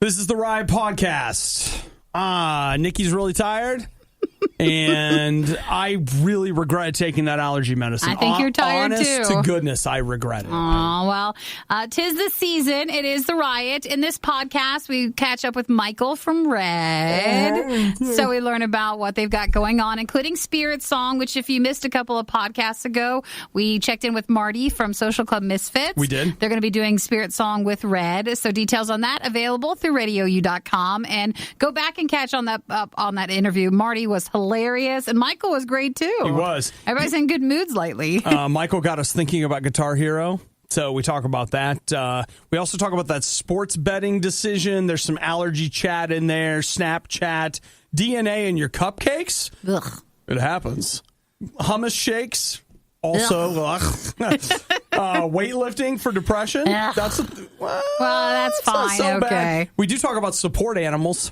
This is the RIOT podcast. Nikki's really tired, and I really regret taking that allergy medicine. I think you're tired, honest too. To goodness, I regret it. Oh, well, 'tis the season. It is the RIOT. In this podcast, we catch up with Michael from Red. So we learn about what they've got going on, including Spirit Song, which if you missed a couple of podcasts ago, we checked in with Marty from Social Club Misfits. We did. They're going to be doing Spirit Song with Red. So details on that available through RadioU.com. And go back and catch on that interview. Marty was hilarious, and Michael was great, too. He was. Everybody's in good moods lately. Michael got us thinking about Guitar Hero, so we talk about that. We also talk about that sports betting decision. There's some allergy chat in there, Snapchat, DNA in your cupcakes. Ugh. It happens. Hummus shakes. Also, weightlifting for depression. Ugh. That's that's not fine. so Okay. bad. We do talk about support animals.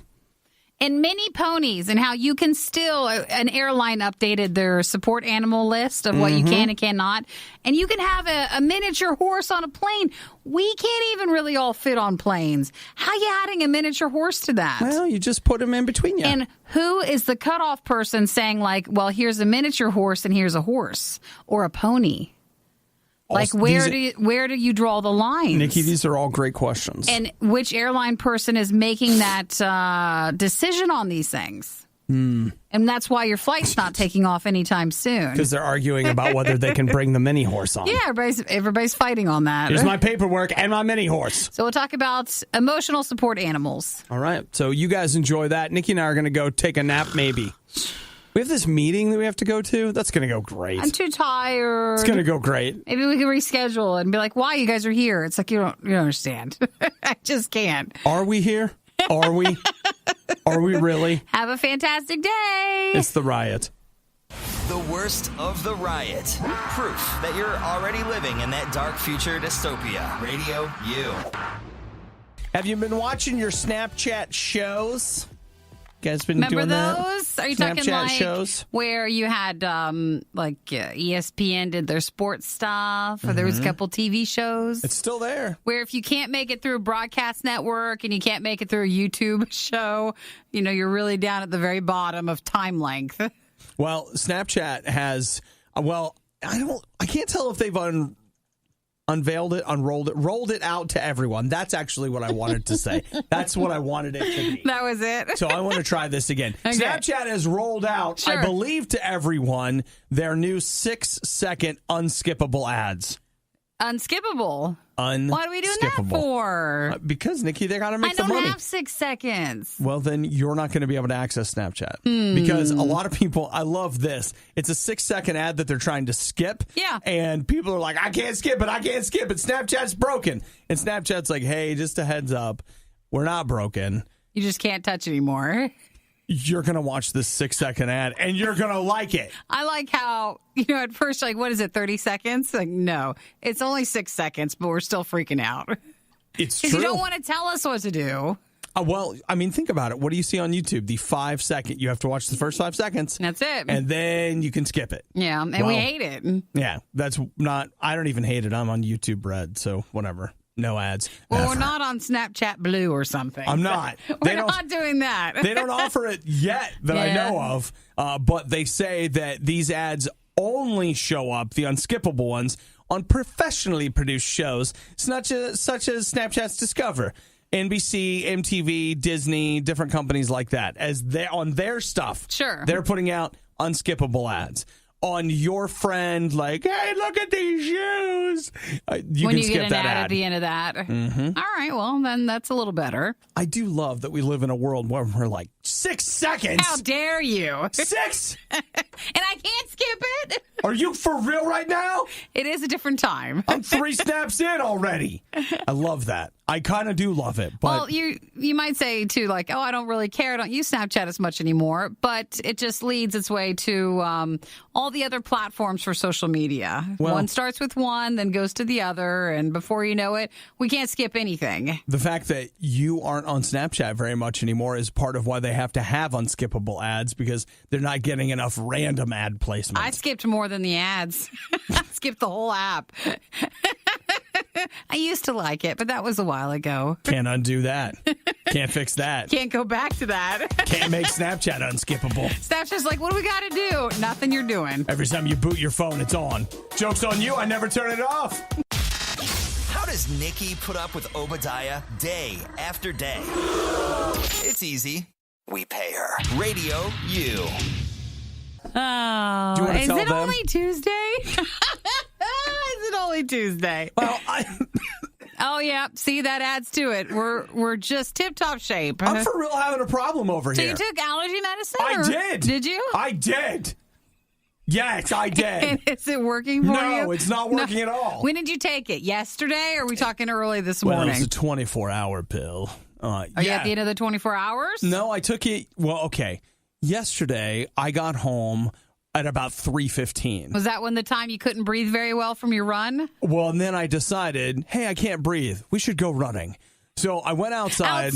And mini ponies, and how you can still, an airline updated their support animal list of what you can and cannot. And you can have a miniature horse on a plane. We can't even really all fit on planes. How are you adding a miniature horse to that? Well, you just put them in between you. And who is the cutoff person saying, like, well, here's a miniature horse and here's a horse or a pony? Like, Also, where do you draw the lines? Nikki, these are all great questions. And which airline person is making that decision on these things? And that's why your flight's not taking off anytime soon. Because they're arguing about whether they can bring the mini horse on. Yeah, everybody's fighting on that. Here's my paperwork and my mini horse. So we'll talk about emotional support animals. All right. So you guys enjoy that. Nikki and I are going to go take a nap, maybe. We have this meeting that we have to go to. That's going to go great. I'm too tired. It's going to go great. Maybe we can reschedule and be like, why you guys are here? It's like, you don't understand. I just can't. Are we here? Are we? Are we really? Have a fantastic day. It's the RIOT. The worst of the RIOT. Proof that you're already living in that dark future dystopia. Radio U. Have you been watching your Snapchat shows? You guys been Remember doing that? those? Are you Snapchat talking like shows? where you had ESPN did their sports stuff, or there was a couple TV shows? It's still there. Where if you can't make it through a broadcast network and you can't make it through a YouTube show, you're really down at the very bottom of time length. Well, Snapchat has, I can't tell if they've unveiled it, unrolled it, rolled it out to everyone. That's actually what I wanted to say. That's what I wanted it to be. That was it. So I want to try this again. Okay. Snapchat has rolled out, sure, I believe, to everyone, their new 6-second unskippable ads. Unskippable? Unskippable. What are we doing that for? Because, Nikki, they got to make the money. I don't have 6 seconds. Well, then you're not going to be able to access Snapchat. Because a lot of people, I love this. It's a 6-second ad that they're trying to skip. Yeah. And people are like, I can't skip it. Snapchat's broken. And Snapchat's like, hey, just a heads up. We're not broken. You just can't touch anymore. You're going to watch this 6-second ad, and you're going to like it. I like how, at first, like, what is it, 30 seconds? Like, no, it's only 6 seconds, but we're still freaking out. It's true. Because you don't want to tell us what to do. Well, I mean, think about it. What do you see on YouTube? The 5-second. You have to watch the first 5 seconds. That's it. And then you can skip it. Yeah, and we hate it. Yeah, that's not, I don't even hate it. I'm on YouTube Red, so whatever. No ads. Well, ever. we're not on Snapchat Blue or something. I'm not. We're not doing that. They don't offer it yet that I know of, but they say that these ads only show up, the unskippable ones, on professionally produced shows, such as Snapchat's Discover, NBC, MTV, Disney, different companies like that. As they on their stuff, sure, they're putting out unskippable ads. On your friend, like, hey, look at these shoes. You can skip get an that ad at the end of that. Mm-hmm. All right, well, then that's a little better. I do love that we live in a world where we're like, 6 seconds. How dare you? 6? And I can't skip it. Are you for real right now? It is a different time. I'm 3 snaps in already. I love that. I kind of do love it. But well, you might say, too, like, oh, I don't really care. I don't use Snapchat as much anymore. But it just leads its way to all the other platforms for social media. Well, one starts with one, then goes to the other. And before you know it, we can't skip anything. The fact that you aren't on Snapchat very much anymore is part of why they have to have unskippable ads, because they're not getting enough random ad placement. I skipped more than the ads. I skipped the whole app. I used to like it, but that was a while ago. Can't undo that. Can't fix that. Can't go back to that. Can't make Snapchat unskippable. Snapchat's like, what do we got to do? Nothing you're doing. Every time you boot your phone, it's on. Joke's on you. I never turn it off. How does Nikki put up with Obadiah day after day? It's easy. We pay her. Radio U. Oh, Do you want to is tell it them? only Tuesday? Is it only Tuesday? Well, Oh, yeah. See, that adds to it. We're just tip-top shape. I'm for real having a problem over So here. you took allergy medicine? I did. Did you? I did. Yes, I did. And is it working for you? No, it's not working at all. When did you take it? Yesterday, or are we talking early this Well, morning? it's a 24-hour pill. Are you at the end of the 24 hours? No, I took it. Well, okay. Yesterday, I got home at about 3:15. Was that when the time you couldn't breathe very well from your run? Well, and then I decided, hey, I can't breathe. We should go running. So I went outside.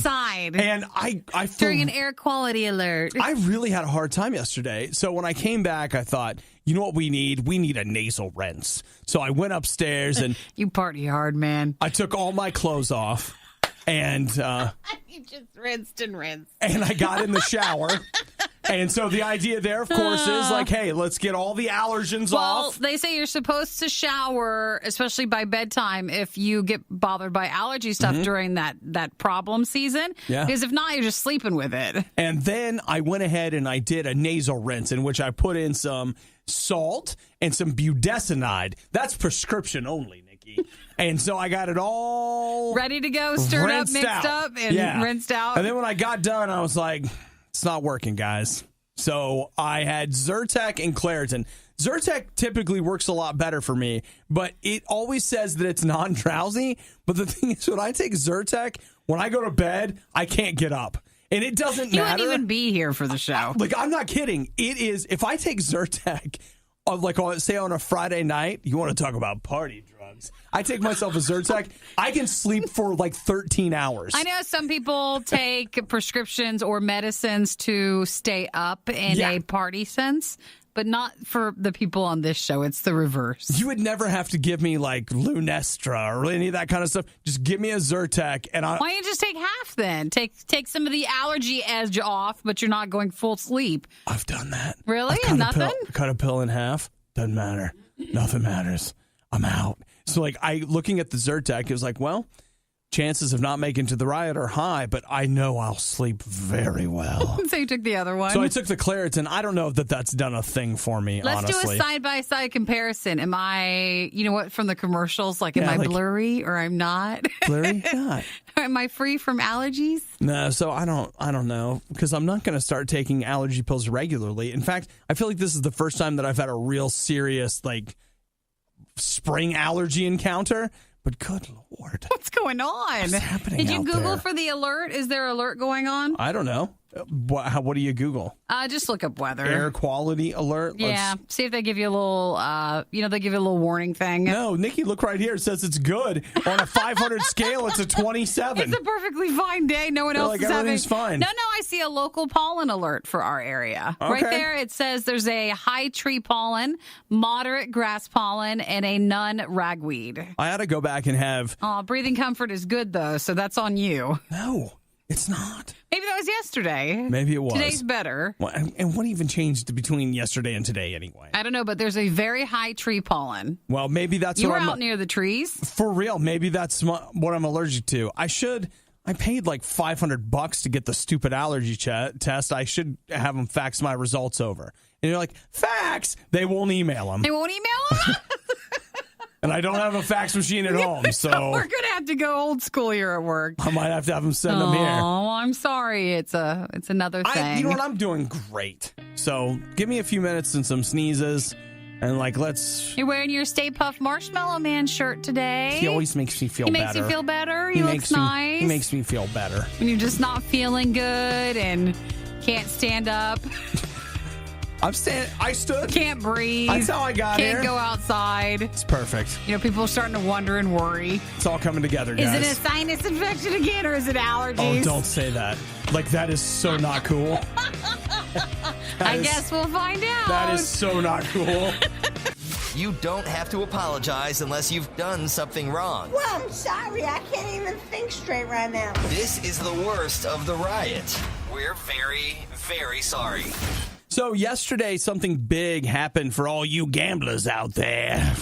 And I during an air quality alert. I really had a hard time yesterday. So when I came back, I thought, you know what we need? We need a nasal rinse. So I went upstairs and You party hard, man. I took all my clothes off and You just rinsed and rinsed. and I got in the shower. And so the idea there, of course, is like, hey, let's get all the allergens Well, off. they say you're supposed to shower, especially by bedtime, if you get bothered by allergy stuff during that problem season. Yeah. Because if not, you're just sleeping with it. And then I went ahead and I did a nasal rinse in which I put in some salt and some budesonide. That's prescription only, Nikki. And so I got it all Ready to go, stirred up, rinsed mixed out. up, and rinsed out. And then when I got done, I was like, it's not working, guys. So I had Zyrtec and Claritin. Zyrtec typically works a lot better for me, but it always says that it's non-drowsy. But the thing is, when I take Zyrtec, when I go to bed, I can't get up. And it doesn't You matter. wouldn't even be here for the show. Like, I'm not kidding. It is, if I take Zyrtec, say on a Friday night, you want to talk about party drugs. I take myself a Zyrtec, I can sleep for like 13 hours. I know some people take prescriptions or medicines to stay up in a party sense, but not for the people on this show. It's the reverse. You would never have to give me like Lunestra or any of that kind of stuff. Just give me a Zyrtec and Why don't you just take half then? Take some of the allergy edge off, but you're not going full sleep. I've done that. Really? I've cut Nothing? Cut a pill in half. Doesn't matter. Nothing matters. I'm out. So like looking at the Zyrtec, it was like, well, chances of not making to the riot are high, but I know I'll sleep very well. So you took the other one? So I took the Claritin. I don't know if that's done a thing for me, Let's honestly. do a side-by-side comparison. Am I, you know what, from the commercials, like, am I blurry or I'm not? Blurry? Not. Am I free from allergies? No, so I don't know, because I'm not going to start taking allergy pills regularly. In fact, I feel like this is the first time that I've had a real serious, like, spring allergy encounter. But good Lord. What's going on? What's happening Did you out Google there? for the alert? Is there an alert going on? I don't know. What do you Google? Just look up weather. Air quality alert? Yeah. See if they give you a little, they give you a little warning thing. No, Nikki, look right here. It says it's good. On a 500 scale, it's a 27. It's a perfectly fine day. No one else like is having. everything's fine. No, I see a local pollen alert for our area. Right Okay. there, it says there's a high tree pollen, moderate grass pollen, and a none ragweed. I ought to go back and have... Breathing comfort is good, though, so that's on you. No, it's not. Maybe that was yesterday. Maybe it was. Today's better. Well, and what even changed between yesterday and today anyway? I don't know, but there's a very high tree pollen. Well, maybe that's You what were I'm... out near the trees. For real, maybe that's what I'm allergic to. I paid like $500 to get the stupid allergy test. I should have them fax my results over. And you're like, fax? They won't email them. They won't email them? And I don't have a fax machine at home, so We're going to have to go old school here at work. I might have to have them send them here. Oh, I'm sorry. It's another thing. You know what? I'm doing great. So give me a few minutes and some sneezes, and like let's. You're wearing your Stay Puft Marshmallow Man shirt today. He always makes me feel better. He makes you feel better. He looks nice. He makes me feel better. When you're just not feeling good and can't stand up, I stood. can't breathe. That's how I got here. Can't go outside. It's perfect. You know, people are starting to wonder and worry. It's all coming together, Is guys. it a sinus infection again, or is it allergies? Oh, don't say that. Like, that is so not cool. I guess we'll find out. That is so not cool. You don't have to apologize unless you've done something wrong. Well, I'm sorry. I can't even think straight right now. This is the worst of the riot. We're very, very sorry. So yesterday, something big happened for all you gamblers out there.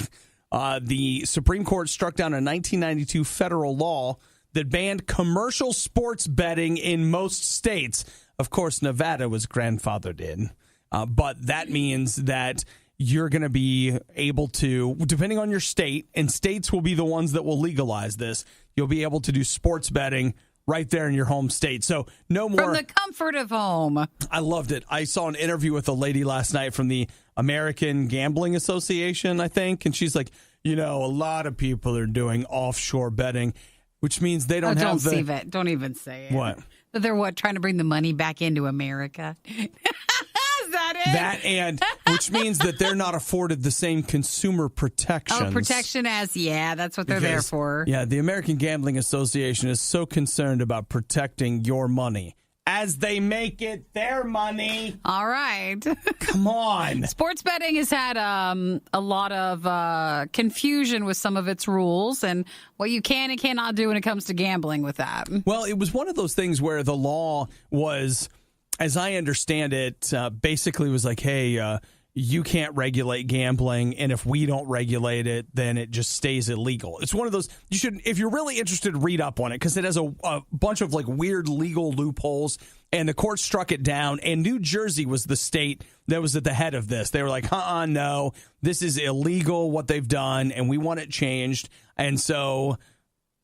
The Supreme Court struck down a 1992 federal law that banned commercial sports betting in most states. Of course, Nevada was grandfathered in. But that means that you're going to be able to, depending on your state, and states will be the ones that will legalize this, you'll be able to do sports betting right there in your home state. So no more. From the comfort of home. I loved it. I saw an interview with a lady last night from the American Gambling Association, I think. And she's like, a lot of people are doing offshore betting, which means they don't have the... Don't even say it. What? That they're trying to bring the money back into America. Is that it? That and which means that they're not afforded the same consumer protections. Oh, protection that's what they're there for. Yeah, the American Gambling Association is so concerned about protecting your money as they make it their money. All right. Come on. Sports betting has had a lot of confusion with some of its rules and what you can and cannot do when it comes to gambling with that. Well, it was one of those things where the law was, as I understand it, basically was like, hey, you can't regulate gambling, and if we don't regulate it, then it just stays illegal. It's one of those, you should, if you're really interested, read up on it, because it has a bunch of weird legal loopholes, and the court struck it down, and New Jersey was the state that was at the head of this. They were like, no, this is illegal, what they've done, and we want it changed, and so...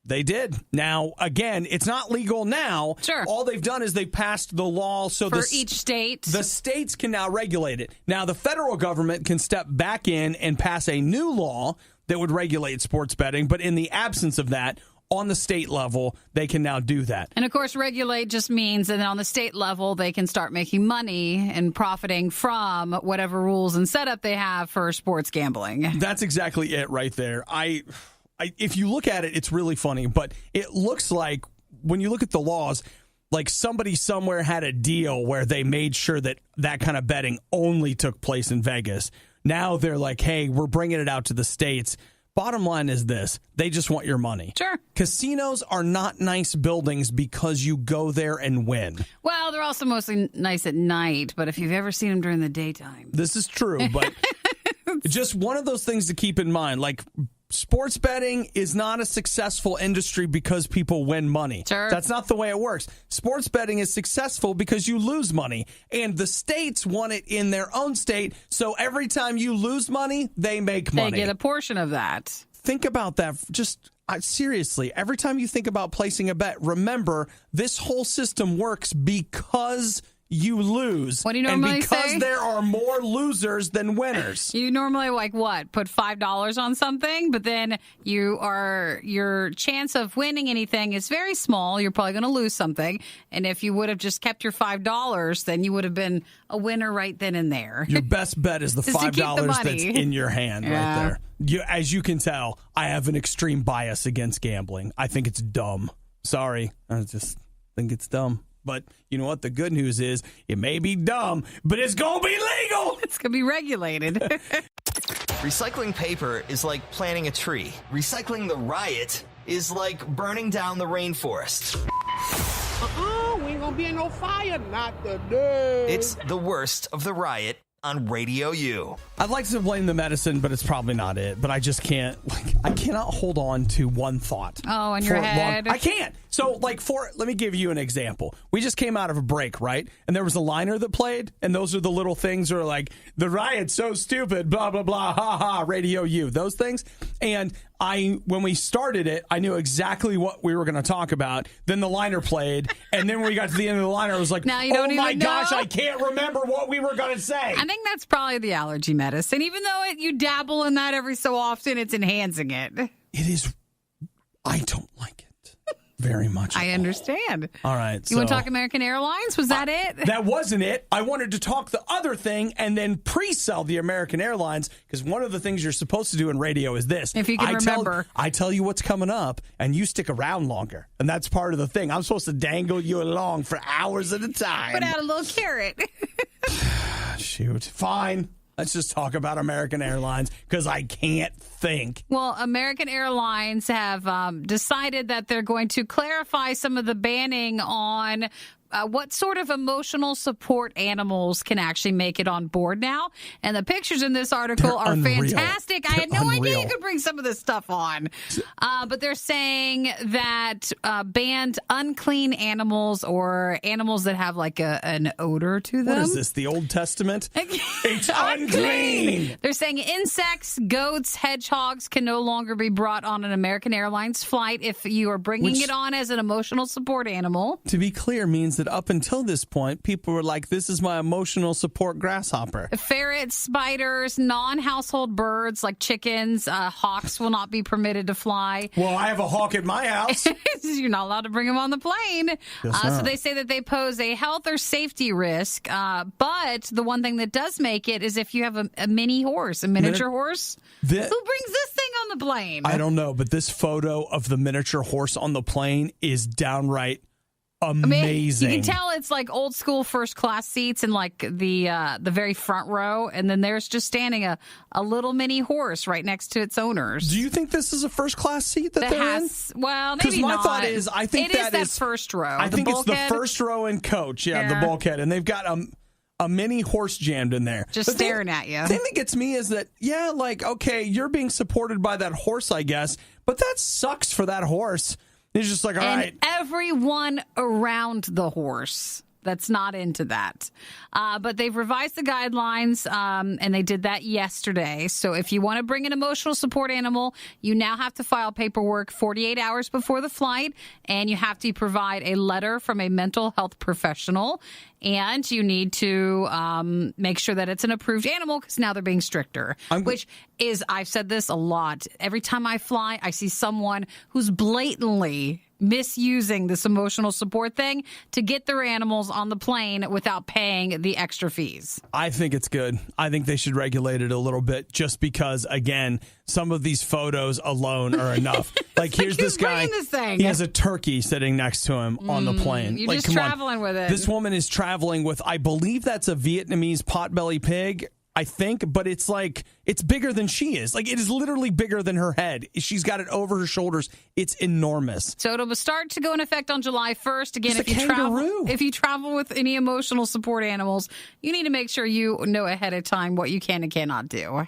They did. Now, again, it's not legal now. Sure. All they've done is they passed the law so for each state. The states can now regulate it. Now, the federal government can step back in and pass a new law that would regulate sports betting. But in the absence of that, on the state level, they can now do that. And, of course, regulate just means that on the state level, they can start making money and profiting from whatever rules and setup they have for sports gambling. That's exactly it right there. If you look at it, it's really funny, but it looks like when you look at the laws, like somebody somewhere had a deal where they made sure that kind of betting only took place in Vegas. Now they're like, hey, we're bringing it out to the states. Bottom line is this. They just want your money. Sure. Casinos are not nice buildings because you go there and win. Well, they're also mostly nice at night, but if you've ever seen them during the daytime. This is true, but just one of those things to keep in mind. Sports betting is not a successful industry because people win money. Sure. That's not the way it works. Sports betting is successful because you lose money. And the states want it in their own state. So every time you lose money, they make money. They get a portion of that. Think about that. Just seriously, every time you think about placing a bet, remember this whole system works because you lose. What do you normally say? And because there are more losers than winners. You normally put $5 on something, but then your chance of winning anything is very small. You're probably going to lose something. And if you would have just kept your $5, then you would have been a winner right then and there. Your best bet is the $5 that's in your hand right there. As you can tell, I have an extreme bias against gambling. I think it's dumb. Sorry. I just think it's dumb. But you know what? The good news is it may be dumb, but it's going to be legal. It's going to be regulated. Recycling paper is like planting a tree. Recycling the riot is like burning down the rainforest. We ain't gonna be in no fire, not today. It's the worst of the riot on RadioU. I'd like to blame the medicine, but it's probably not it. But I just can't. I cannot hold on to one thought. Oh, in your head? I can't. So, let me give you an example. We just came out of a break, right? And there was a liner that played, and those are the little things that are like, the riot's so stupid, blah, blah, blah, ha, ha, RadioU, those things. And when we started it, I knew exactly what we were going to talk about. Then the liner played, and then when we got to the end of the liner, I was like, oh my gosh, I can't remember what we were going to say. I think that's probably the allergy medicine. Even though you dabble in that every so often, it's enhancing it. It is. I don't like it very much. I understand. All right. You want to talk American Airlines? Was that it? That wasn't it. I wanted to talk the other thing and then pre-sell the American Airlines, because one of the things you're supposed to do in radio is this. If you can remember. I tell you what's coming up, and you stick around longer. And that's part of the thing. I'm supposed to dangle you along for hours at a time. Put out a little carrot. Shoot. Fine. Let's just talk about American Airlines because I can't think. Well, American Airlines have decided that they're going to clarify some of the banning on what sort of emotional support animals can actually make it on board now. And the pictures in this article are fantastic. I had no idea you could bring some of this stuff on. But they're saying that banned unclean animals or animals that have like an odor to them. What is this, the Old Testament? It's unclean. They're saying insects, goats, hedgehogs can no longer be brought on an American Airlines flight if you are bringing it on as an emotional support animal. To be clear, means that up until this point, people were like, this is my emotional support grasshopper. Ferrets, spiders, non-household birds like chickens, hawks will not be permitted to fly. Well, I have a hawk at my house. You're not allowed to bring them on the plane. So they say that they pose a health or safety risk. But the one thing that does make it is if you have a mini horse, a miniature horse. Who brings this thing on the plane? I don't know, but this photo of the miniature horse on the plane is downright amazing. You can tell it's like old school first class seats in like the very front row, and then there's just standing a little mini horse right next to its owners. Do you think this is a first class seat that they're in? Well, maybe not. Because my thought is, I think that is first row. I think it's the first row in coach. Yeah, the bulkhead, and they've got a mini horse jammed in there. Just staring at you. The thing that gets me is that, okay, you're being supported by that horse, I guess, but that sucks for that horse. It's just like, all right. And everyone around the horse that's not into that. But they've revised the guidelines, and they did that yesterday. So if you want to bring an emotional support animal, you now have to file paperwork 48 hours before the flight, and you have to provide a letter from a mental health professional, and you need to make sure that it's an approved animal because now they're being stricter, I've said this a lot. Every time I fly, I see someone who's blatantly misusing this emotional support thing to get their animals on the plane without paying the extra fees. I think it's good. I think they should regulate it a little bit just because, again, some of these photos alone are enough. Like, here's this guy. He has a turkey sitting next to him on the plane. You're just traveling with it. This woman is traveling with, I believe that's a Vietnamese potbelly pig. I think, but it's like, it's bigger than she is. Like, it is literally bigger than her head. She's got it over her shoulders. It's enormous. So it'll start to go in effect on July 1st. Again, if you travel with any emotional support animals, you need to make sure you know ahead of time what you can and cannot do.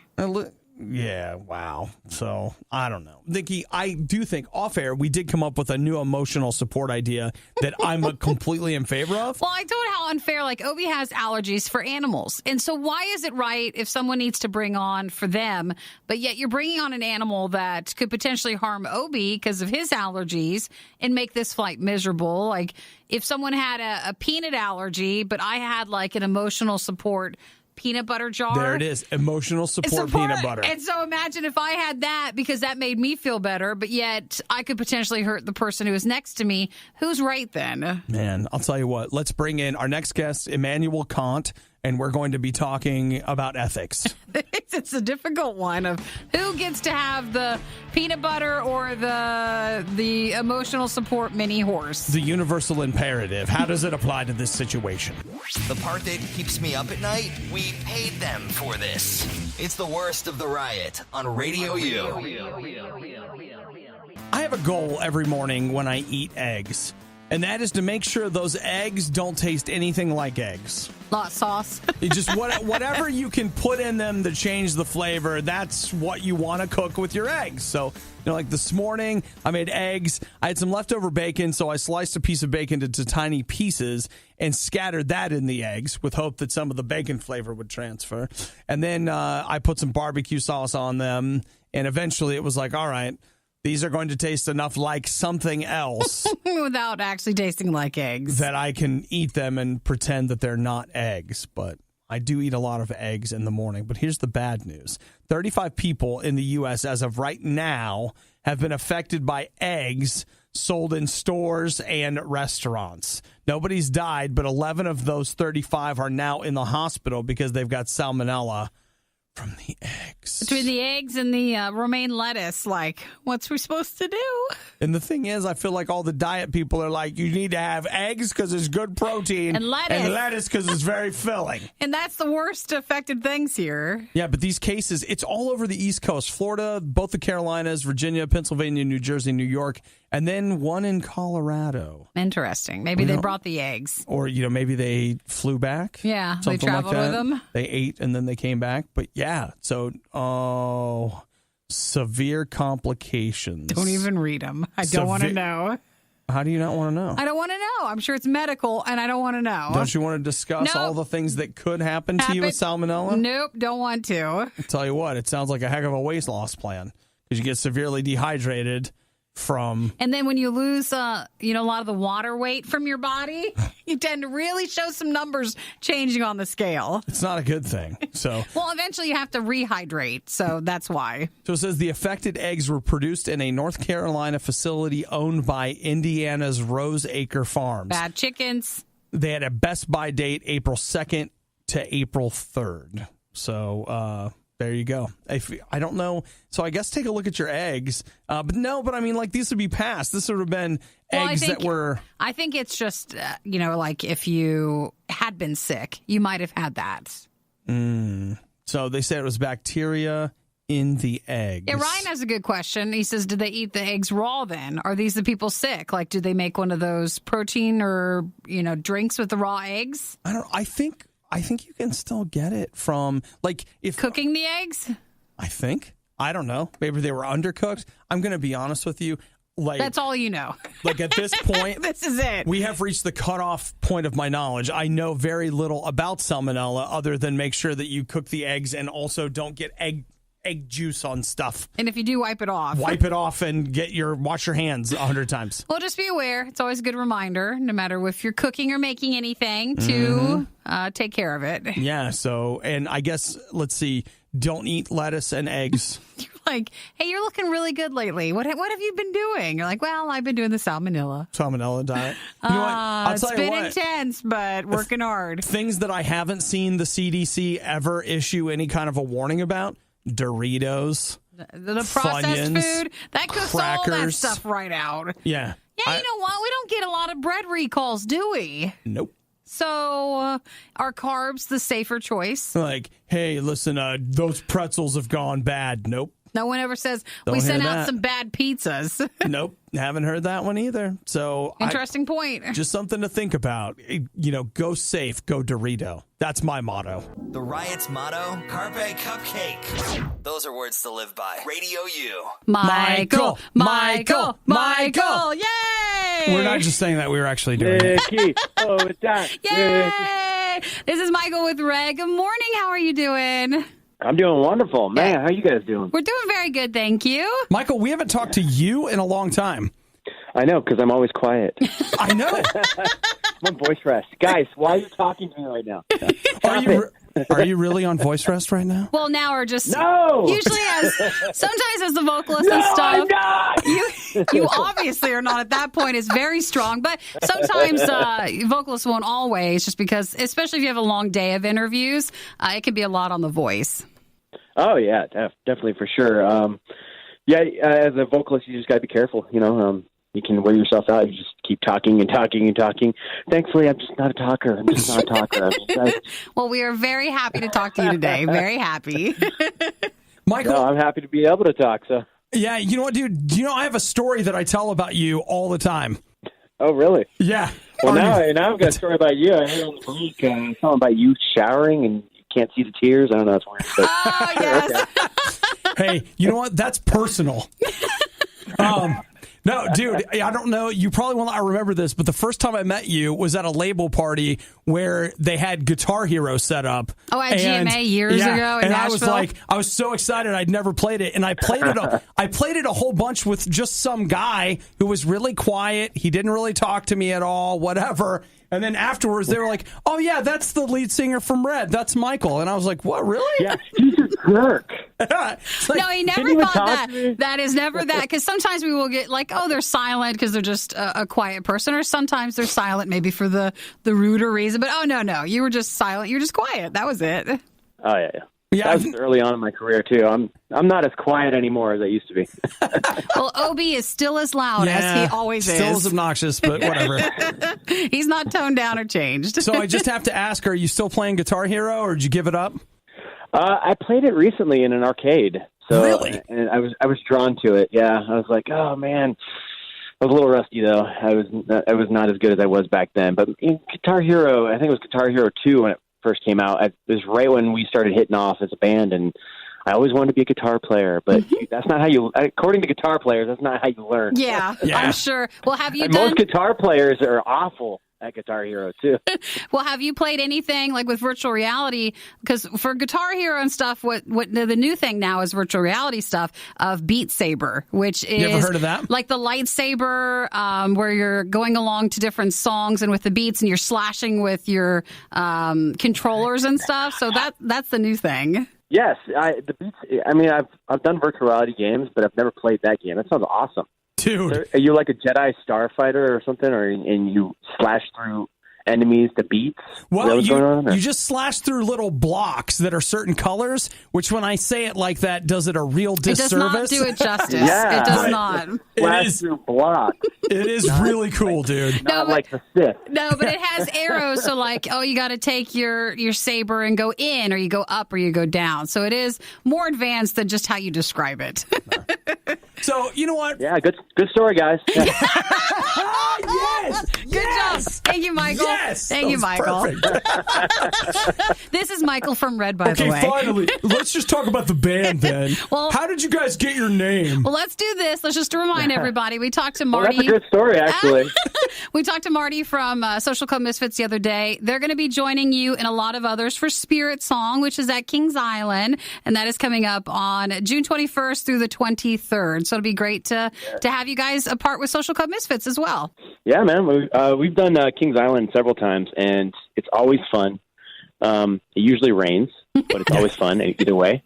Yeah, wow. So, I don't know. Nikki, I do think off air, we did come up with a new emotional support idea that I'm completely in favor of. Well, I told how unfair, like, Obi has allergies for animals. And so why is it right if someone needs to bring on for them, but yet you're bringing on an animal that could potentially harm Obi because of his allergies and make this flight miserable? Like, if someone had a peanut allergy, but I had, like, an emotional support peanut butter jar. There it is. Emotional support peanut butter. And so imagine if I had that because that made me feel better, but yet I could potentially hurt the person who is next to me. Who's right then? Man, I'll tell you what. Let's bring in our next guest, Immanuel Kant, and we're going to be talking about ethics. It's a difficult one of who gets to have the peanut butter or the emotional support mini horse. The universal imperative. How does it apply to this situation? The part that keeps me up at night, we paid them for this. It's the worst of the riot on RadioU. I have a goal every morning when I eat eggs, and that is to make sure those eggs don't taste anything like eggs. Lot sauce. Just whatever you can put in them to change the flavor, that's what you want to cook with your eggs. So, like this morning, I made eggs. I had some leftover bacon, so I sliced a piece of bacon into tiny pieces and scattered that in the eggs with hope that some of the bacon flavor would transfer. And then I put some barbecue sauce on them, and eventually it was like, all right, these are going to taste enough like something else without actually tasting like eggs that I can eat them and pretend that they're not eggs. But I do eat a lot of eggs in the morning. But here's the bad news. 35 people in the U.S. as of right now have been affected by eggs sold in stores and restaurants. Nobody's died, but 11 of those 35 are now in the hospital because they've got salmonella From the eggs. Between the eggs and the romaine lettuce, like, what's we supposed to do? And the thing is, I feel like all the diet people are like, you need to have eggs because it's good protein. And lettuce because it's very filling. And that's the worst affected things here. Yeah, but these cases, it's all over the East Coast. Florida, both the Carolinas, Virginia, Pennsylvania, New Jersey, New York, and then one in Colorado. Interesting. Maybe they brought the eggs. Or, maybe they flew back. Yeah, something they traveled like with that. them. They ate and then they came back. But yeah, so, severe complications. Don't even read them. I don't want to know. How do you not want to know? I don't want to know. I'm sure it's medical, and I don't want to know. Don't you want to discuss all the things that could happen to you with salmonella? Nope, don't want to. I'll tell you what, it sounds like a heck of a weight loss plan because you get severely dehydrated from... And then when you lose, a lot of the water weight from your body, you tend to really show some numbers changing on the scale. It's not a good thing. So, well, eventually you have to rehydrate, so that's why. So it says the affected eggs were produced in a North Carolina facility owned by Indiana's Rose Acre Farms. Bad chickens. They had a Best Buy date April 2nd to April 3rd. So, there you go. I don't know. So I guess take a look at your eggs. But I mean, like, these would be passed. This would have been eggs that were... I think it's just, like if you had been sick, you might have had that. So they said it was bacteria in the eggs. Yeah, Ryan has a good question. He says, did they eat the eggs raw then? Are these the people sick? Like, do they make one of those protein or, drinks with the raw eggs? I think you can still get it from, like, if... Cooking the eggs? I think. I don't know. Maybe they were undercooked. I'm going to be honest with you. Like, that's all you know. Like, at this point... This is it. We have reached the cutoff point of my knowledge. I know very little about salmonella other than make sure that you cook the eggs and also don't get egg juice on stuff. And if you do, wipe it off. Wipe it off and wash your hands 100 times. Well, just be aware. It's always a good reminder, no matter if you're cooking or making anything, to take care of it. Yeah, so, and I guess, let's see, don't eat lettuce and eggs. You're like, hey, you're looking really good lately. What have you been doing? You're like, well, I've been doing the salmonella Diet. You know what? I'll tell you what. It's been intense, but working hard. Things that I haven't seen the CDC ever issue any kind of a warning about. Doritos, the processed Funyuns, food, that cooks crackers. all that stuff right out. Yeah. Yeah, you know what? We don't get a lot of bread recalls, do we? Nope. So are carbs the safer choice? Like, hey, listen, those pretzels have gone bad. Nope. No one ever says, Don't we sent hear out that. some bad pizzas. Nope. Haven't heard that one either. So Interesting point. Just something to think about. Go safe, go Dorito. That's my motto. The Riot's motto, Carpe Cupcake. Those are words to live by. Radio U. Michael. Yay! We're not just saying that. We were actually doing it. Nicky, it's time. Yay! This is Michael with Red. Good morning. How are you doing? I'm doing wonderful. Man, how you guys doing? We're doing very good, thank you. Michael, we haven't talked to you in a long time. I know, because I'm always quiet. I know. I'm voice rest. Guys, why are you talking to me right now? Are you really on voice rest right now? Well, now we're just No. Usually, sometimes as the vocalist and stuff, I'm not. you obviously are not at that point. It's very strong, but sometimes vocalists won't always, just because, especially if you have a long day of interviews, it can be a lot on the voice. Oh yeah, definitely for sure. As a vocalist, you just got to be careful. You can wear yourself out. You just keep talking and talking and talking. Thankfully, I'm just not a talker. Well, we are very happy to talk to you today. Very happy. Michael, I'm happy to be able to talk. So. Yeah, you know what, dude? Do you know I have a story that I tell about you all the time? Oh, really? Yeah. Well, now I've got a story about you. I heard on the break something about you showering and you can't see the tears. I don't know. It's weird. But... Oh, yes. Hey, you know what? That's personal. No, dude, I don't know. You probably will not remember this, but the first time I met you was at a label party where they had Guitar Hero set up. Oh, at GMA years ago in Nashville? I was so excited. I'd never played it, and I played it a whole bunch with just some guy who was really quiet. He didn't really talk to me at all, whatever. And then afterwards, they were like, "Oh yeah, that's the lead singer from Red. That's Michael." And I was like, "What? Really?" Yeah, he's a jerk. No, he never thought that. That is never that. Because sometimes we will get like, "Oh, they're silent because they're just a quiet person," or sometimes they're silent maybe for the ruder reason. But oh no, you were just silent. You were just quiet. That was it. Oh yeah. Yeah, That was early on in my career too. I'm not as quiet anymore as I used to be. Well, Obi is still as loud as he always still is. Still obnoxious, but whatever. He's not toned down or changed. So I just have to ask, are you still playing Guitar Hero, or did you give it up? I played it recently in an arcade. So, really? And I was drawn to it. Yeah, I was like, oh man. I was a little rusty though. I was not as good as I was back then. But in Guitar Hero, I think it was Guitar Hero 2 when it first came out. It was right when we started hitting off as a band, and I always wanted to be a guitar player, but that's not how you. According to guitar players, that's not how you learn. Yeah. I'm sure. Well, have you and done? Most guitar players are awful at Guitar Hero too. Well, have you played anything like with virtual reality? Because for Guitar Hero and stuff, what the new thing now is virtual reality stuff of Beat Saber, which is you ever heard of that? Like the lightsaber, where you're going along to different songs and with the beats, and you're slashing with your controllers and stuff. So that's the new thing. Yes, the Beats. I mean, I've done virtual reality games, but I've never played that game. That sounds awesome. Dude. Are you like a Jedi starfighter or something, and you slash through enemies to beats? Well, you just slash through little blocks that are certain colors, which when I say it like that, does it a real disservice? It does not do it justice. Yeah. It does not. Slash through blocks. It is really cool, dude. Not like the Sith. No, but it has arrows, so like, you got to take your saber and go in, or you go up, or you go down. So it is more advanced than just how you describe it. So, you know what? Yeah, good story, guys. Yeah. Yes! Good job. Thank you, Michael. Yes! Thank you, Michael. This is Michael from Red, by the way. Okay, finally. Let's just talk about the band then. Well, how did you guys get your name? Well, let's do this. Let's just remind everybody. We talked to Marty. Well, that's a good story, actually. We talked to Marty from Social Club Misfits the other day. They're going to be joining you and a lot of others for Spirit Song, which is at Kings Island, and that is coming up on June 21st through the 23rd. So it'll be great to have you guys a part with Social Club Misfits as well. Yeah, man. We've done Kings Island several times, and it's always fun. It usually rains, but it's always fun either way.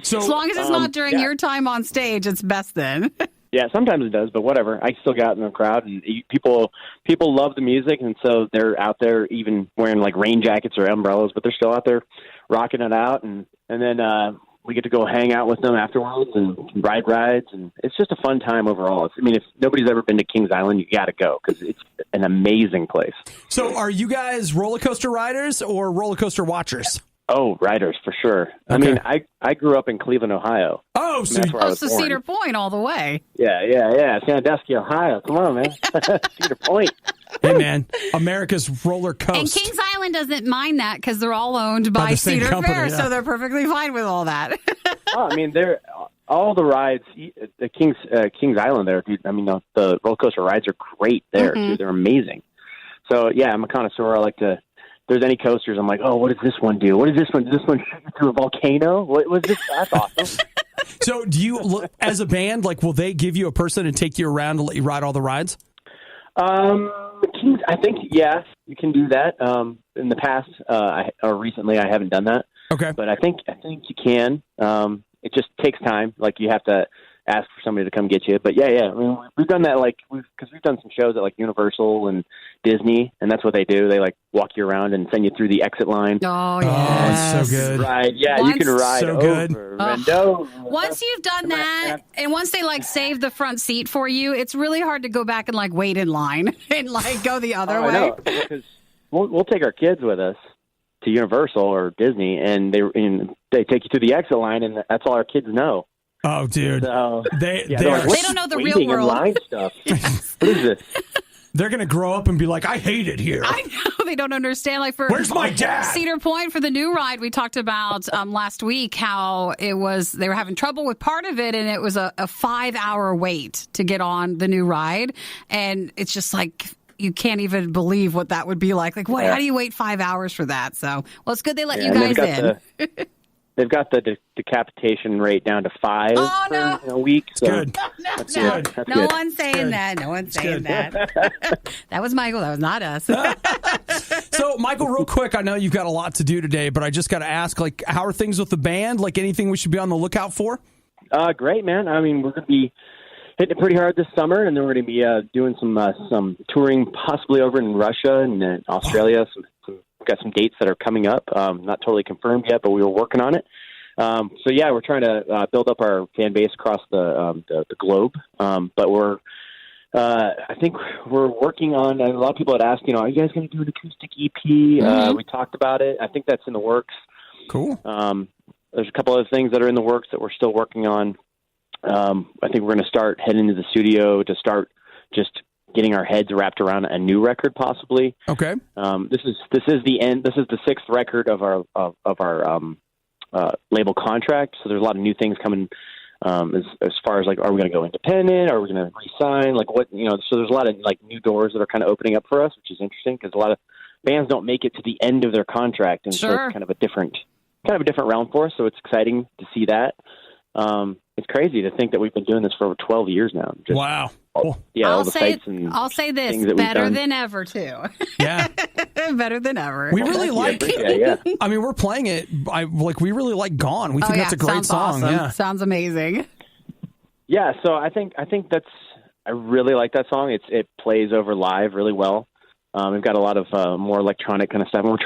So as long as it's not during your time on stage, it's best then. Yeah, sometimes it does, but whatever. I still got in the crowd, and people love the music, and so they're out there even wearing like rain jackets or umbrellas, but they're still out there rocking it out, and then we get to go hang out with them afterwards and ride rides, and it's just a fun time overall. I mean, if nobody's ever been to Kings Island, you got to go because it's an amazing place. So are you guys roller coaster riders or roller coaster watchers? Oh, riders, for sure. Okay. I mean, I grew up in Cleveland, Ohio. Oh, so that's where I was born. Cedar Point all the way. Yeah. Sandusky, Ohio. Come on, man. Cedar Point. Hey, man, America's roller coaster. And Kings Island doesn't mind that because they're all owned by Cedar Fair, so they're perfectly fine with all that. Oh, I mean, all the rides, the Kings Island there, dude. I mean, the roller coaster rides are great there, too. They're amazing. So, yeah, I'm a connoisseur. I like to... If there's any coasters, I'm like, oh, what does this one do? What is this one? Does this one shoot you through a volcano? What was this? That's awesome. So do you, as a band, like, will they give you a person and take you around to let you ride all the rides? I think, yeah, you can do that. In the past, or recently, I haven't done that. Okay. But I think you can. It just takes time. Like, you have to ask for somebody to come get you. But yeah. I mean, we've done that because we've done some shows at like Universal and Disney, and that's what they do. They like walk you around and send you through the exit line. Oh, yes. Oh, it's so good. Right. Yeah, you can ride so over good. and over. Once you've done that, and once they like save the front seat for you, it's really hard to go back and like wait in line and like go the other way. I know, because we'll take our kids with us to Universal or Disney, and they take you through the exit line, and that's all our kids know. Oh, dude. So, they don't know the real world. Line stuff. What is this? They're going to grow up and be like, I hate it here. I know. They don't understand. Like for Where's my dad? Cedar Point, for the new ride, we talked about last week how they were having trouble with part of it, and it was a 5-hour wait to get on the new ride. And it's just like... You can't even believe what that would be like. Like, what? Yeah. How do you wait 5 hours for that? So, well, it's good they let you guys in. They've got the decapitation rate down to 5 in a week. So good. No one's saying that. No one's saying that. That was Michael. That was not us. So, Michael, real quick, I know you've got a lot to do today, but I just got to ask, like, how are things with the band? Like, anything we should be on the lookout for? Great, man. I mean, we're going to be hitting it pretty hard this summer, and then we're going to be doing some touring, possibly over in Russia and Australia, some got some dates that are coming up. Not totally confirmed yet, but we were working on it. So yeah, we're trying to build up our fan base across the globe. But I think we're working on. A lot of people had asked, are you guys going to do an acoustic EP? We talked about it. I think that's in the works. Cool. There's a couple other things that are in the works that we're still working on. I think we're going to start heading to the studio to start just getting our heads wrapped around a new record, possibly. Okay. This is the end. This is the 6th record of our label contract. So there's a lot of new things coming. As far as like, are we going to go independent? Are we going to re-sign? Like what, so there's a lot of like new doors that are kind of opening up for us, which is interesting because a lot of bands don't make it to the end of their contract. And so it's kind of a different realm for us. So it's exciting to see that. It's crazy to think that we've been doing this for over 12 years now. Wow. Yeah. I'll say this, better than ever too. Yeah. Better than ever. We really like it. Yeah. I mean, we're playing it. We really like Gone. We think that's a great song. Awesome. Yeah. Sounds amazing. Yeah. So I think I really like that song. It plays over live really well. We've got a lot of more electronic kind of stuff. And we're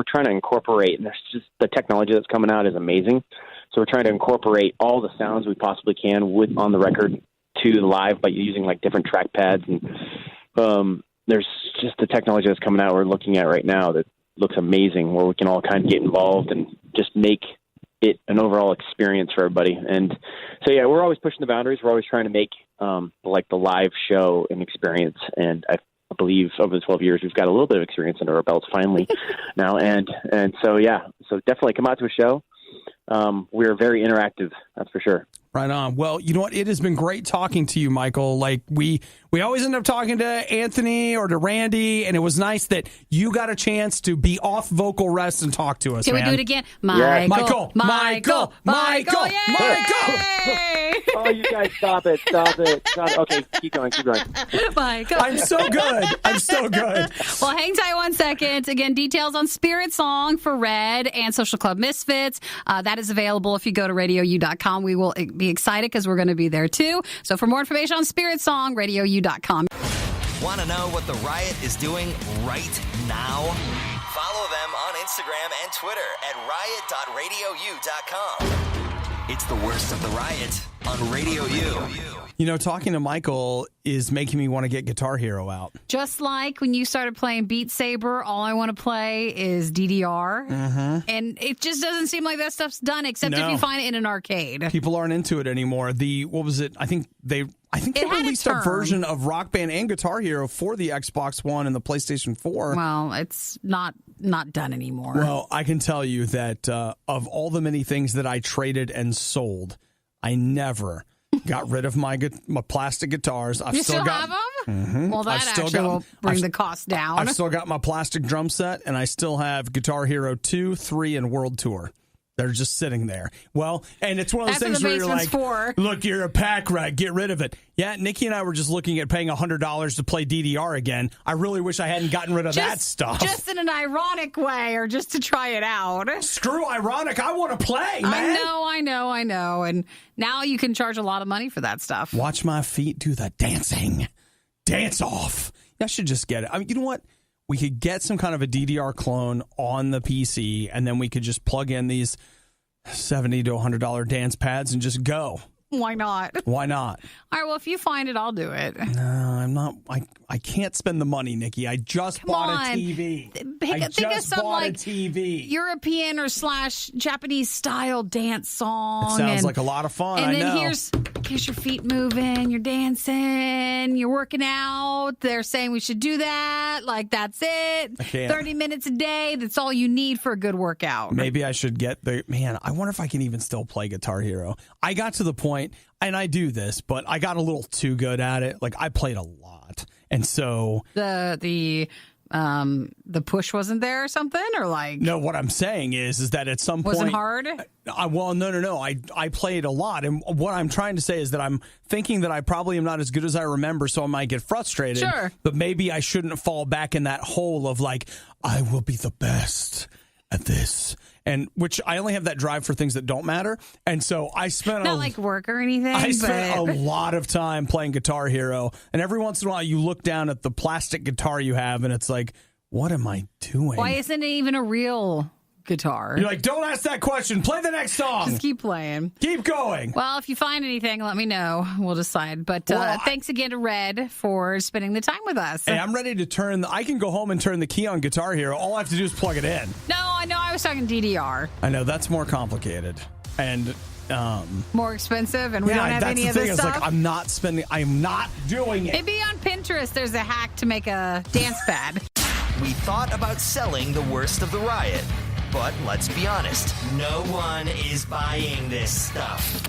trying to incorporate, and there's just the technology that's coming out is amazing. So we're trying to incorporate all the sounds we possibly can on the record to live by using like different track pads. And there's just the technology that's coming out we're looking at right now that looks amazing, where we can all kind of get involved and just make it an overall experience for everybody. And so, yeah, we're always pushing the boundaries. We're always trying to make like the live show an experience. And I believe over the 12 years, we've got a little bit of experience under our belts finally now. And so, yeah, so definitely come out to a show. We're very interactive, that's for sure. Right on. Well, you know what? It has been great talking to you, Michael. Like we always end up talking to Anthony or to Randy, and it was nice that you got a chance to be off vocal rest and talk to us. Can we do it again? Michael. Yay! Oh, you guys, stop it. Okay, keep going. Michael. I'm so good. Well, hang tight 1 second. Again, details on Spirit Song for Red and Social Club Misfits. That is available if you go to RadioU.com. We will be excited because we're going to be there too. So for more information on Spirit Song, RadioU.com. Want to know what the Riot is doing right now? Follow them on Instagram and Twitter at riot.radiou.com. It's the worst of the Riot on Radio U. Talking to Michael is making me want to get Guitar Hero out. Just like when you started playing Beat Saber, all I want to play is DDR. Mm-hmm. And it just doesn't seem like that stuff's done, except if you find it in an arcade. People aren't into it anymore. What was it? I think they released a version of Rock Band and Guitar Hero for the Xbox One and the PlayStation 4. Well, it's not done anymore. Well, I can tell you that of all the many things that I traded and sold, I never got rid of my plastic guitars. You still have them? Mm-hmm. Well, that actually will bring the cost down. I've still got my plastic drum set, and I still have Guitar Hero 2, 3, and World Tour. They're just sitting there. Well, and it's one of those things where you're like, look, you're a pack rat. Get rid of it. Yeah, Nikki and I were just looking at paying $100 to play DDR again. I really wish I hadn't gotten rid of that stuff. Just in an ironic way or just to try it out. Screw ironic. I want to play, man. I know. And now you can charge a lot of money for that stuff. Watch my feet do the dancing. Dance off. I should just get it. I mean, you know what? We could get some kind of a DDR clone on the PC, and then we could just plug in these $70 to $100 dance pads and just go. Why not? Why not? All right, well, if you find it, I'll do it. No, I'm not. I can't spend the money, Nikki. I just bought a TV. Think of some like TV. European or / Japanese style dance song. It sounds like a lot of fun. And I then know. here's your feet moving, you're dancing, you're working out. They're saying we should do that. Like, that's it. 30 minutes a day. That's all you need for a good workout. Maybe I should get I wonder if I can even still play Guitar Hero. I got to the point, and I do this, but I got a little too good at it. Like, I played a lot. And so the push wasn't there or something, or like? No, what I'm saying is that at some point wasn't hard. No. I played a lot, and what I'm trying to say is that I'm thinking that I probably am not as good as I remember, so I might get frustrated. Sure, but maybe I shouldn't fall back in that hole of like, I will be the best at this. And which I only have that drive for things that don't matter. And so I spent not like work or anything. I spent a lot of time playing Guitar Hero. And every once in a while you look down at the plastic guitar you have and it's like, What am I doing? Why isn't it even a real guitar? You're like, don't ask that question. Play the next song. Just keep playing. Keep going. Well, if you find anything, let me know. We'll decide. But thanks again to Red for spending the time with us. Hey, I'm ready to I can go home and turn the key on Guitar Hero. All I have to do is plug it in. No, I know. I was talking DDR. I know. That's more complicated. And more expensive, and we don't have any of this stuff. It's like, I'm not doing it. Maybe on Pinterest there's a hack to make a dance pad. We thought about selling the worst of the riot, but let's be honest, no one is buying this stuff.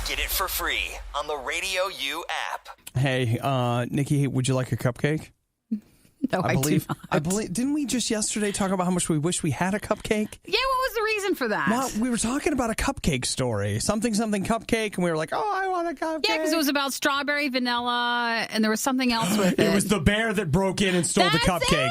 Get it for free on the RadioU app. Hey, Nikki, would you like a cupcake? No, I do not. I believe. Didn't we just yesterday talk about how much we wish we had a cupcake? Yeah, what was the reason for that? Well, we were talking about a cupcake story. Something cupcake, and we were like, oh, I want a cupcake. Yeah, because it was about strawberry, vanilla, and there was something else with it. It was the bear that broke in and stole the cupcakes.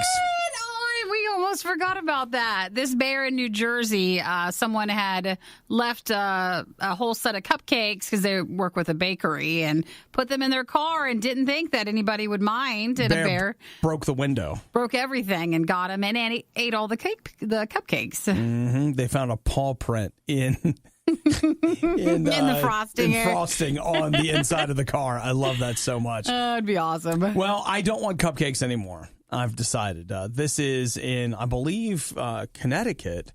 We almost forgot about that. This bear in New Jersey, someone had left a whole set of cupcakes because they work with a bakery and put them in their car and didn't think that anybody would mind. And a bear broke the window. Broke everything and got him and he ate all the cupcakes. Mm-hmm. They found a paw print in the frosting on the inside of the car. I love that so much. It'd be awesome. Well, I don't want cupcakes anymore. I've decided. This is in, I believe, Connecticut.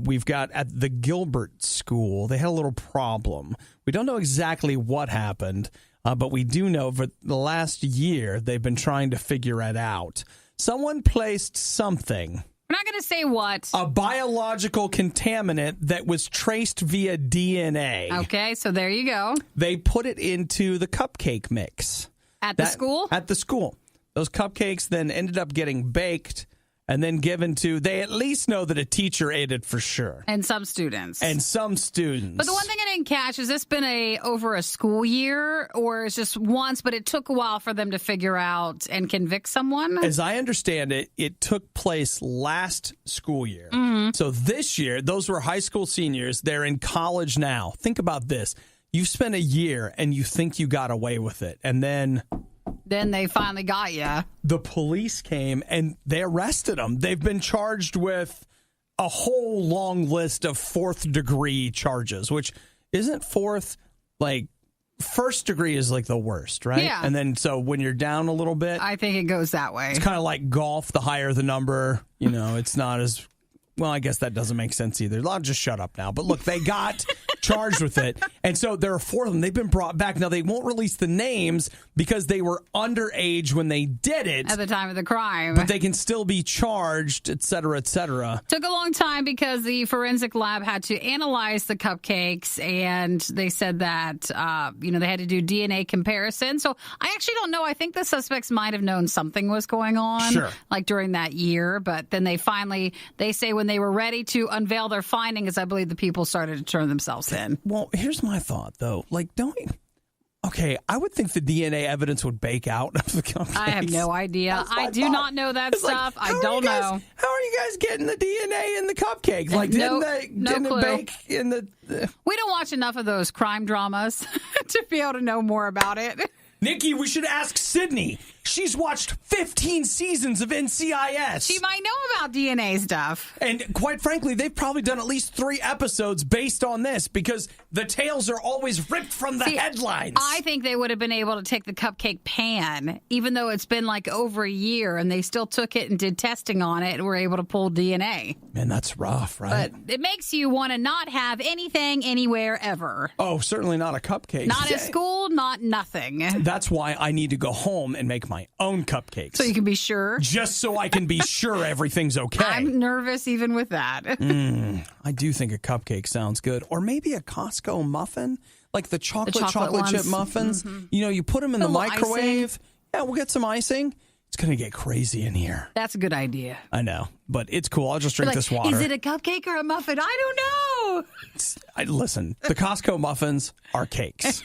We've got at the Gilbert School. They had a little problem. We don't know exactly what happened, but we do know for the last year they've been trying to figure it out. Someone placed something. We're not going to say what. A biological contaminant that was traced via DNA. Okay, so there you go. They put it into the cupcake mix. At the school? At the school. Those cupcakes then ended up getting baked and then given to, they at least know that a teacher ate it for sure. And some students. But the one thing I didn't catch, has this been over a school year or is just once, but it took a while for them to figure out and convict someone? As I understand it, it took place last school year. Mm-hmm. So this year, those were high school seniors. They're in college now. Think about this. You've spent a year and you think you got away with it. And then they finally got you. The police came and they arrested them. They've been charged with a whole long list of fourth-degree charges, which isn't fourth, like, first degree is like the worst, right? Yeah. And then so when you're down a little bit, I think it goes that way. It's kind of like golf. The higher the number, it's not as... Well, I guess that doesn't make sense either. I'll just shut up now. But look, they got charged with it. And so there are 4 of them. They've been brought back. Now, they won't release the names because they were underage when they did it. At the time of the crime. But they can still be charged, et cetera, et cetera. Took a long time because the forensic lab had to analyze the cupcakes. And they said that, they had to do DNA comparison. So I actually don't know. I think the suspects might have known something was going on. Sure. Like during that year. But then they say when they were ready to unveil their findings, I believe the people started to turn themselves in. Well, here's my thought, though. Like, I would think the DNA evidence would bake out of the cupcakes. I have no idea. I do not know that stuff. I don't know. How are you guys getting the DNA in the cupcakes? Like, didn't it bake in the... We don't watch enough of those crime dramas to be able to know more about it. Nikki, we should ask Sydney. She's watched 15 seasons of NCIS. She might know about DNA stuff. And quite frankly, they've probably done at least 3 episodes based on this because the tales are always ripped from the headlines. I think they would have been able to take the cupcake pan, even though it's been like over a year, and they still took it and did testing on it and were able to pull DNA. Man, that's rough, right? But it makes you want to not have anything anywhere ever. Oh, certainly not a cupcake. Not at school, not nothing. That's why I need to go home and make my own cupcakes. So you can be sure? Just so I can be sure everything's okay. I'm nervous even with that. I do think a cupcake sounds good. Or maybe a Costco muffin, like the chocolate chip muffins. Mm-hmm. You put them in the microwave. Icing. Yeah, we'll get some icing. It's going to get crazy in here. That's a good idea. I know, but it's cool. I'll just drink this water. Is it a cupcake or a muffin? I don't know. Listen, the Costco muffins are cakes.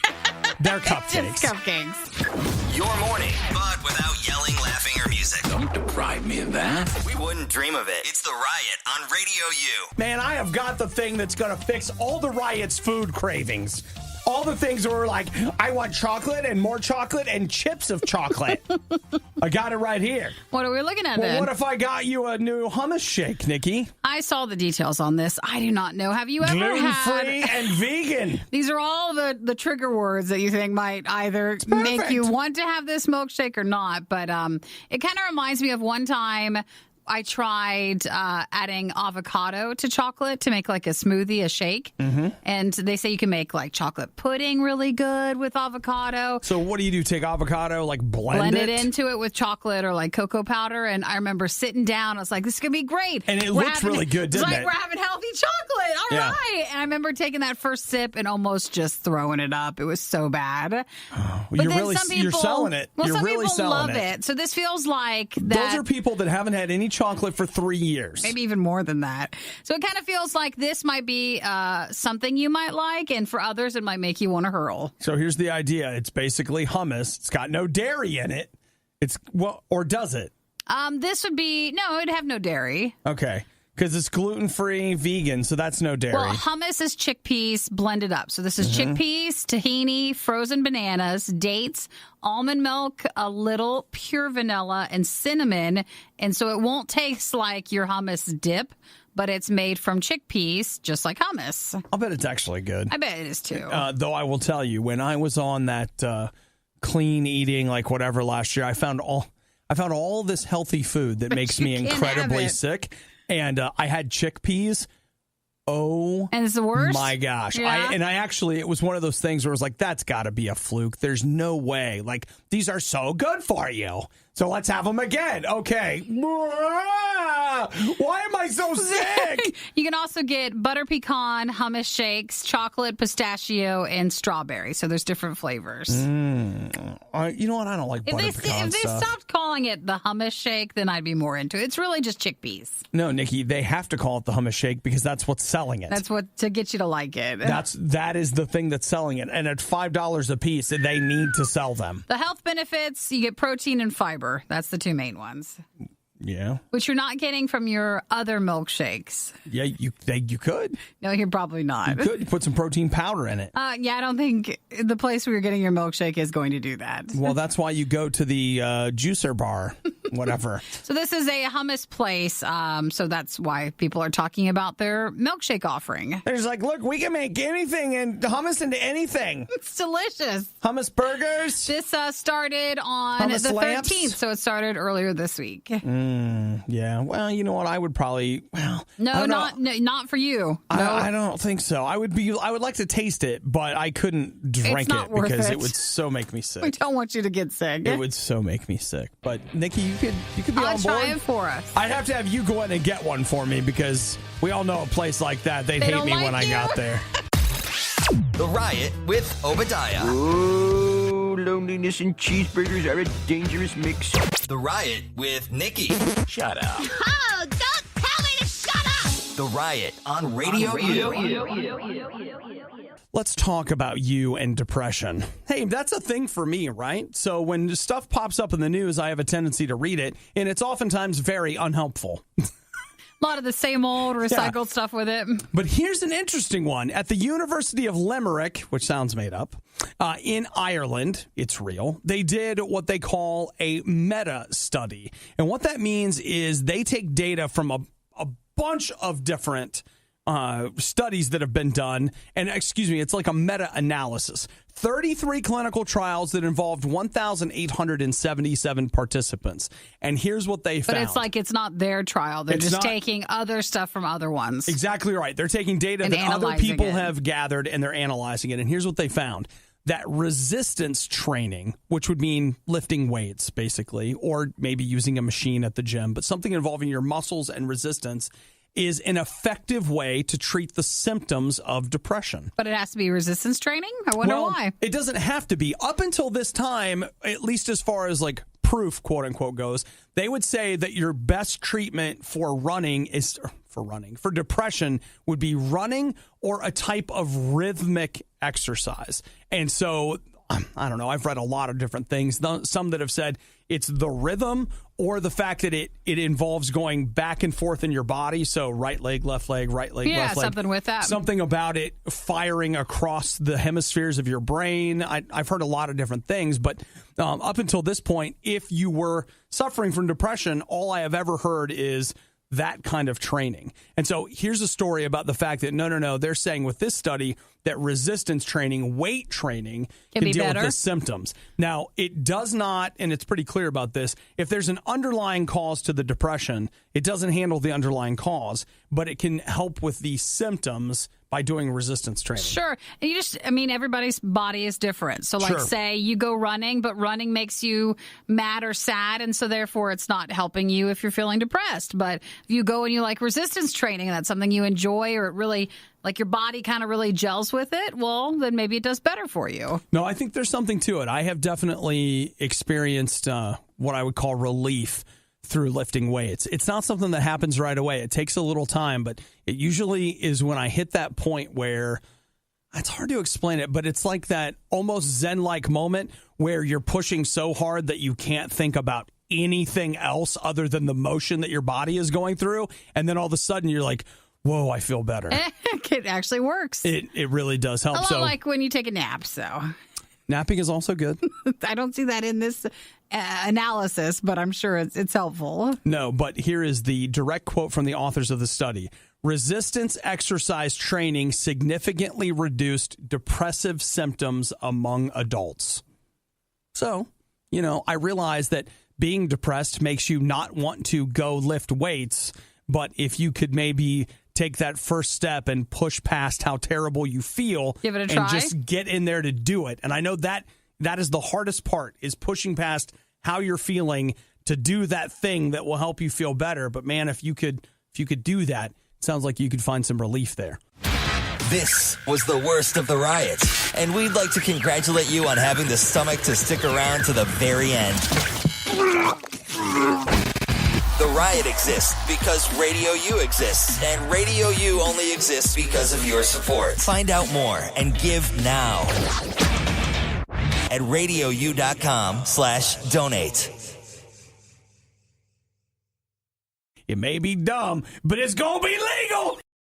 They're cupcakes. Just cupcakes. Your morning, but without yelling, laughing, or music. Don't deprive me of that. We wouldn't dream of it. It's The Riot on RadioU. Man, I have got the thing that's going to fix all the Riot's food cravings. all the things were like, I want chocolate and more chocolate and chips of chocolate. I got it right here. What are we looking at Well, then? what if I got you a new hummus shake, Nikki? I saw the details on this. I do not know. Have you ever Gluten-free had... and vegan. These are all the trigger words that you think might either make you want to have this milkshake or not. But it kind of reminds me of one time I tried adding avocado to chocolate to make like a smoothie, a shake. Mm-hmm. And they say you can make like chocolate pudding really good with avocado. So what do you do? Take avocado, like blend it into it with chocolate or like cocoa powder. And I remember sitting down. I was like, this is going to be great. And it looks really good, didn't it? We're having healthy chocolate. All right. And I remember taking that first sip and almost just throwing it up. It was so bad. Oh, but you're selling it. Well, you're some really people selling love it. So this feels like that. Those are people that haven't had any chocolate for 3 years. Maybe even more than that. So it kind of feels like this might be something you might like, and for others, it might make you want to hurl. So here's the idea. It's basically hummus. It's got no dairy in it. Or does it? This would be, no, it'd have no dairy. Okay. Because it's gluten-free, vegan, so that's no dairy. Well, hummus is chickpeas blended up. So this is chickpeas, tahini, frozen bananas, dates, almond milk, a little pure vanilla, and cinnamon. And so it won't taste like your hummus dip, but it's made from chickpeas, just like hummus. I'll bet it's actually good. I bet it is, too. Though I will tell you, when I was on that clean eating, like whatever, last year, I found all this healthy food that makes me incredibly sick. And I had chickpeas. Oh, and it's the worst? My gosh. Yeah. It was one of those things where I was like, that's got to be a fluke. There's no way. Like, these are so good for you. So let's have them again. Okay. Why am I so sick? You can also get butter pecan, hummus shakes, chocolate, pistachio, and strawberry. So there's different flavors. You know what? I don't like butter pecan If they stuff. stopped calling it the hummus shake, then I'd be more into it. It's really just chickpeas. No, Nikki, they have to call it the hummus shake because that's what's selling it. That's what to get you to like it. That is the thing that's selling it. And at $5 a piece, they need to sell them. The health benefits, you get protein and fiber. That's the two main ones. Yeah. Which you're not getting from your other milkshakes. Yeah, you could. No, you're probably not. You could. You put some protein powder in it. Yeah, I don't think the place where you're getting your milkshake is going to do that. Well, that's why you go to the juicer bar, whatever. So this is a hummus place, so that's why people are talking about their milkshake offering. They're just like, look, we can make anything and hummus into anything. It's delicious. Hummus burgers. This started on hummus the lamps. 13th, so it started earlier this week. Yeah. Well, you know what? I would probably. Well, not for you. No. I don't think so. I would like to taste it, but I couldn't drink it because it would so make me sick. We don't want you to get sick. It would so make me sick. But Nikki, you could be on board. Try it for us. I'd have to have you go in and get one for me because we all know a place like that. They'd hate me when I got there. The Riot with Obadiah. Oh, loneliness and cheeseburgers are a dangerous mix. The Riot with Nikki. Shut up. Oh, don't tell me to shut up! The Riot on RadioU. Let's talk about you and depression. Hey, that's a thing for me, right? So when stuff pops up in the news, I have a tendency to read it, and it's oftentimes very unhelpful. A lot of the same old recycled stuff with it. But here's an interesting one. At the University of Limerick, which sounds made up, in Ireland, it's real, they did what they call a meta-study. And what that means is they take data from a bunch of different studies that have been done. And it's like a meta-analysis. 33 clinical trials that involved 1,877 participants. And here's what they found. But it's like it's not their trial. They're just taking other stuff from other ones. Exactly right. They're taking data that other people have gathered and they're analyzing it. And here's what they found. That resistance training, which would mean lifting weights, basically, or maybe using a machine at the gym, but something involving your muscles and resistance, is an effective way to treat the symptoms of depression. But it has to be resistance training? I wonder why. It doesn't have to be. Up until this time, at least as far as like proof, quote unquote, goes, they would say that your best treatment for depression would be running or a type of rhythmic exercise. And so I don't know. I've read a lot of different things. Some that have said it's the rhythm or the fact that it involves going back and forth in your body. So right leg, left leg, right leg, left leg. Yeah, something with that. Something about it firing across the hemispheres of your brain. I've heard a lot of different things, but up until this point, if you were suffering from depression, all I have ever heard is that kind of training. And so here's a story about the fact that no, they're saying with this study that resistance training, weight training can deal better with the symptoms. Now, it does not, and it's pretty clear about this, if there's an underlying cause to the depression, it doesn't handle the underlying cause, but it can help with the symptoms by doing resistance training. Sure. And everybody's body is different. So like say you go running, but running makes you mad or sad. And so therefore it's not helping you if you're feeling depressed. But if you go and you like resistance training and that's something you enjoy or it really like your body kind of really gels with it, well, then maybe it does better for you. No, I think there's something to it. I have definitely experienced what I would call relief through lifting weights. It's not something that happens right away. It takes a little time, but it usually is when I hit that point where it's hard to explain it, but it's like that almost Zen-like moment where you're pushing so hard that you can't think about anything else other than the motion that your body is going through. And then all of a sudden you're like, whoa, I feel better. It actually works. It really does help. A lot like when you take a nap, so. Napping is also good. I don't see that in this analysis, but I'm sure it's helpful. No, but here is the direct quote from the authors of the study. Resistance exercise training significantly reduced depressive symptoms among adults. So, I realize that being depressed makes you not want to go lift weights, but if you could maybe take that first step and push past how terrible you feel, give it a try, and just get in there to do it. And I know that is the hardest part, is pushing past how you're feeling to do that thing that will help you feel better. But man, if you could do that, it sounds like you could find some relief there. This was the worst of the riot, and we'd like to congratulate you on having the stomach to stick around to the very end. The riot exists because Radio U exists, and Radio U only exists because of your support. Find out more and give now at RadioU.com/donate. It may be dumb, but it's going to be legal.